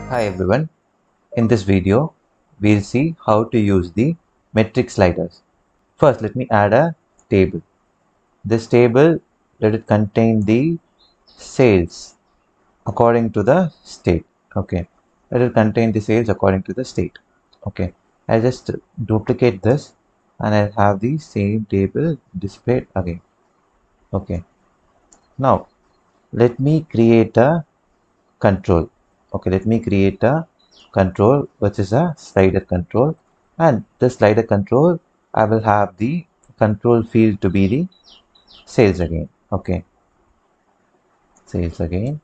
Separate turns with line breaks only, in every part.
Hi everyone, in this video we'll see how to use the metric sliders. First let me add a table. This table, let it contain the sales according to the state. Okay, let it contain the sales according to the state. Okay, I'll just duplicate this and I'll have the same table displayed again. Okay, now let me create a control. Okay, let me create a control which is a slider control, and the slider control I will have the control field to be the sales again. Okay, sales again.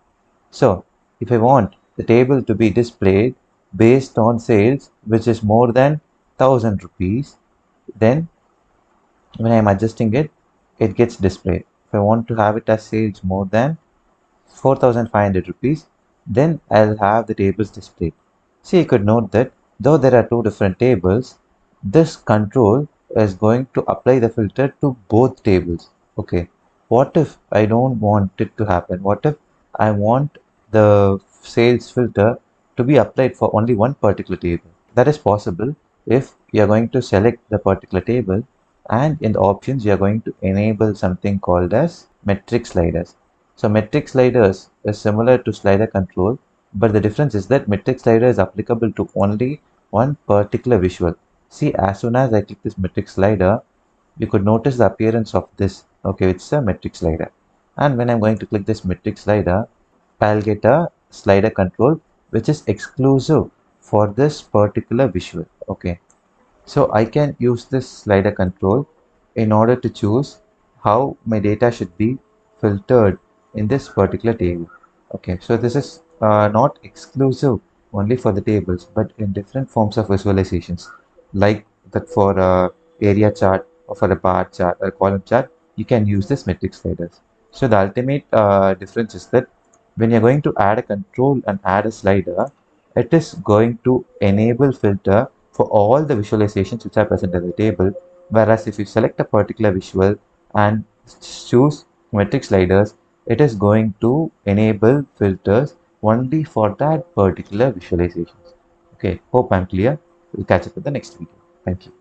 So if I want the table to be displayed based on sales which is more than 1000 rupees, then when I am adjusting it, it gets displayed. If I want to have it as sales more than 4500 rupees, then I'll have the tables displayed. See, you could note that though there are two different tables, this control is going to apply the filter to both tables. Okay, what if I don't want it to happen? What if I want the sales filter to be applied for only one particular table? That is possible if you are going to select the particular table, and in the options you are going to enable something called as metric sliders. So metric sliders is similar to slider control, but the difference is that metric slider is applicable to only one particular visual. See, as soon as I click this metric slider, you could notice the appearance of this. Okay, it's a metric slider. And when I'm going to click this metric slider, I'll get a slider control which is exclusive for this particular visual. Okay, so I can use this slider control in order to choose how my data should be filtered in this particular table. Okay, so this is not exclusive only for the tables, but in different forms of visualizations, like that for a area chart or for a bar chart or a column chart, you can use this metric sliders. So the ultimate difference is that when you're going to add a control and add a slider, it is going to enable filter for all the visualizations which are present in the table, whereas if you select a particular visual and choose metric sliders, it is going to enable filters only for that particular visualizations. Okay, hope I'm clear. We'll catch up in the next video. Thank you.